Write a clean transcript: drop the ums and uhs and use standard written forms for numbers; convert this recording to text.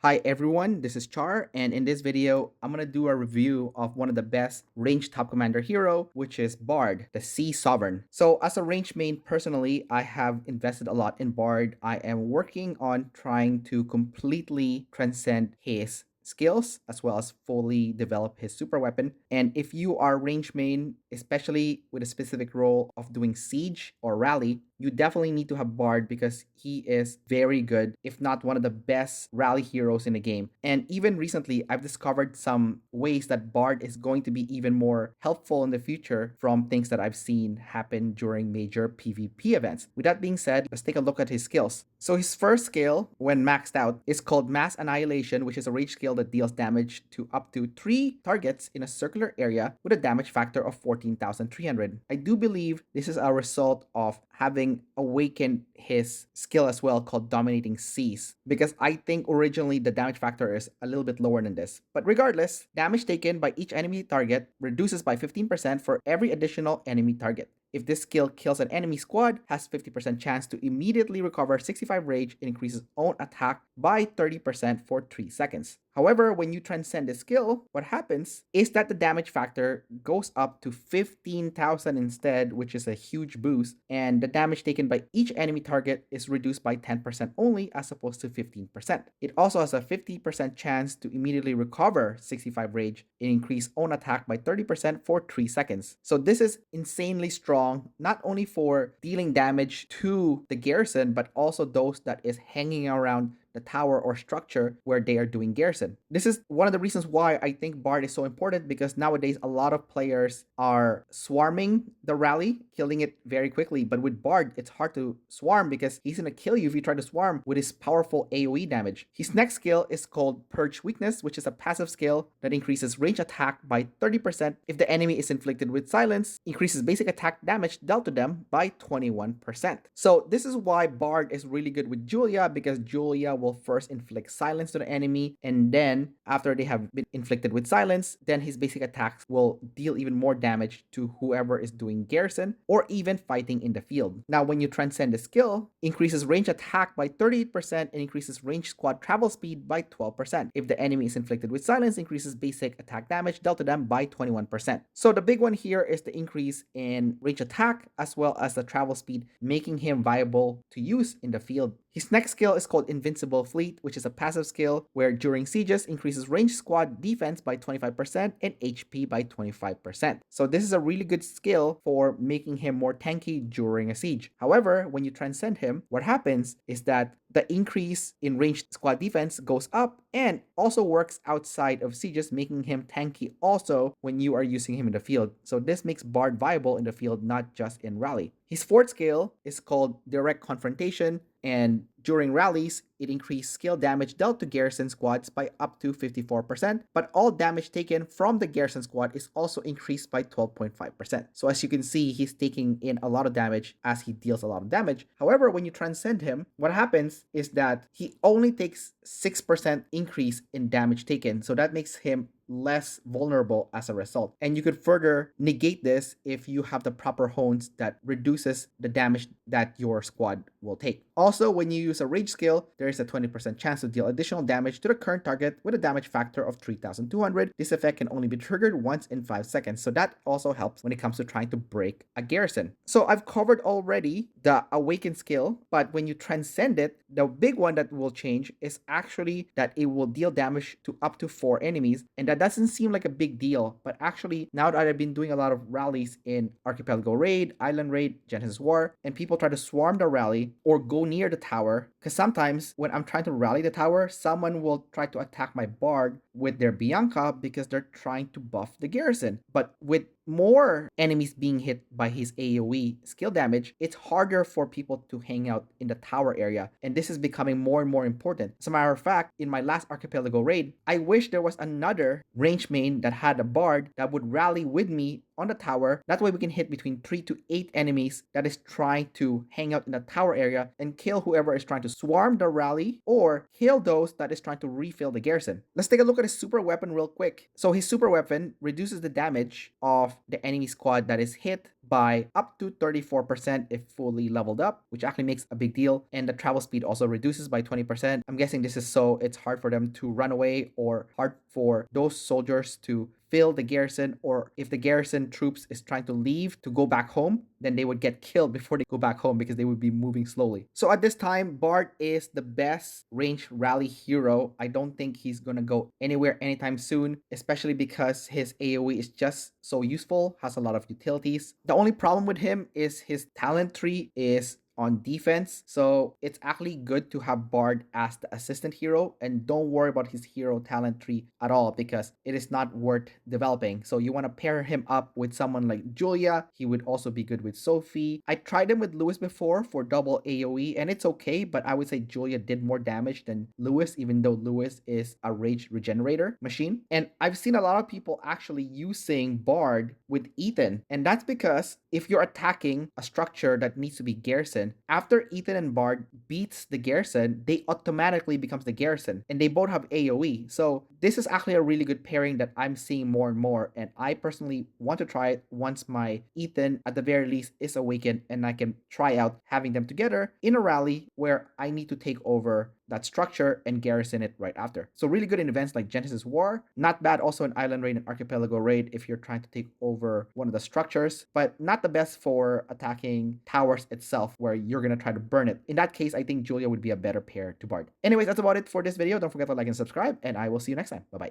Hi everyone, this is Char, and in this video, I'm gonna do a review of one of the best ranged top commander hero, which is Bard, the Sea Sovereign. So as a range main, personally, I have invested a lot in Bard. I am working on trying to completely transcend his skills as well as fully develop his super weapon. And if you are range main, especially with a specific role of doing siege or rally, you definitely need to have Bard because he is very good, if not one of the best rally heroes in the game. And even recently, I've discovered some ways that Bard is going to be even more helpful in the future from things that I've seen happen during major PvP events. With that being said, let's take a look at his skills. So his first skill, when maxed out, is called Mass Annihilation, which is a rage skill that deals damage to up to 3 targets in a circular area with a damage factor of 14,300. I do believe this is a result of having awakened his skill as well, called Dominating Seas, because I think originally the damage factor is a little bit lower than this. But regardless, damage taken by each enemy target reduces by 15% for every additional enemy target. If this skill kills an enemy squad, has 50% chance to immediately recover 65 rage and increases own attack by 30% for 3 seconds. However, when you transcend the skill, what happens is that the damage factor goes up to 15,000 instead, which is a huge boost, and the damage taken by each enemy target is reduced by 10% only as opposed to 15%. It also has a 50% chance to immediately recover 65 rage and increase own attack by 30% for 3 seconds. So this is insanely strong, not only for dealing damage to the garrison, but also those that is hanging around the tower or structure where they are doing garrison. This is one of the reasons why I think Bard is so important, because nowadays a lot of players are swarming the rally, killing it very quickly. But with Bard, it's hard to swarm because he's gonna kill you if you try to swarm with his powerful AoE damage. His next skill is called Purge Weakness, which is a passive skill that increases range attack by 30% if the enemy is inflicted with silence, increases basic attack damage dealt to them by 21%. So this is why Bard is really good with Julia, because Julia will first inflict silence to the enemy, and then after they have been inflicted with silence, then his basic attacks will deal even more damage to whoever is doing garrison or even fighting in the field. Now, when you transcend the skill, increases range attack by 38% and increases range squad travel speed by 12%. If the enemy is inflicted with silence, increases basic attack damage dealt to them by 21%. So the big one here is the increase in range attack as well as the travel speed, making him viable to use in the field. His next skill is called Invincible Fleet, which is a passive skill where during sieges increases range squad defense by 25% and HP by 25%. So this is a really good skill for making him more tanky during a siege. However, when you transcend him, what happens is that the increase in ranged squad defense goes up and also works outside of sieges, making him tanky also when you are using him in the field. So this makes Bard viable in the field, not just in rally. His fourth skill is called Direct Confrontation, and during rallies, it increased skill damage dealt to garrison squads by up to 54%, but all damage taken from the garrison squad is also increased by 12.5%. So as you can see, he's taking in a lot of damage as he deals a lot of damage. However, when you transcend him, what happens is that he only takes 6% increase in damage taken, so that makes him less vulnerable as a result. And you could further negate this if you have the proper hones that reduces the damage that your squad will take. Also, when you use a rage skill, there is a 20% chance to deal additional damage to the current target with a damage factor of 3,200. This effect can only be triggered once in 5 seconds, so that also helps when it comes to trying to break a garrison. So I've covered already the Awaken skill, but when you transcend it, the big one that will change is actually that it will deal damage to up to 4 enemies, and that doesn't seem like a big deal, but actually now that I've been doing a lot of rallies in Archipelago Raid, Island Raid, Genesis War, and people try to swarm the rally or go near the tower, because sometimes when I'm trying to rally the tower, someone will try to attack my Bard with their Bianca because they're trying to buff the garrison. But with more enemies being hit by his AoE skill damage, it's harder for people to hang out in the tower area, and this is becoming more and more important. As a matter of fact, in my last Archipelago raid, I wish there was another range main that had a Bard that would rally with me on the tower. That way we can hit between 3 to 8 enemies that is trying to hang out in the tower area and kill whoever is trying to swarm the rally or kill those that is trying to refill the garrison. Let's take a look at his super weapon real quick. So his super weapon reduces the damage of the enemy squad that is hit by up to 34% if fully leveled up, which actually makes a big deal. And the travel speed also reduces by 20%. I'm guessing this is so it's hard for them to run away or hard for those soldiers to fill the garrison, or if the garrison troops is trying to leave to go back home, then they would get killed before they go back home because they would be moving slowly. So at this time, Bard is the best range rally hero. I don't think he's gonna go anywhere anytime soon, especially because his AoE is just so useful, has a lot of utilities. The only problem with him is his talent tree is on defense. So it's actually good to have Bard as the assistant hero, and don't worry about his hero talent tree at all because it is not worth developing. So you want to pair him up with someone like Julia. He would also be good with Sophie. I tried him with Lewis before for double AoE and it's okay, but I would say Julia did more damage than Lewis, even though Lewis is a rage regenerator machine. And I've seen a lot of people actually using Bard with Ethan, and that's because if you're attacking a structure that needs to be garrisoned, after Ethan and Bard beats the garrison, they automatically becomes the garrison, and they both have AoE. So this is actually a really good pairing that I'm seeing more and more, and I personally want to try it once my Ethan at the very least is awakened and I can try out having them together in a rally where I need to take over that structure and garrison it right after. So really good in events like Genesis War. Not bad also in Island Raid and Archipelago Raid if you're trying to take over one of the structures, but not the best for attacking towers itself where you're going to try to burn it. In that case, I think Julia would be a better pair to Bard. Anyways, that's about it for this video. Don't forget to like and subscribe, and I will see you next time. Bye-bye.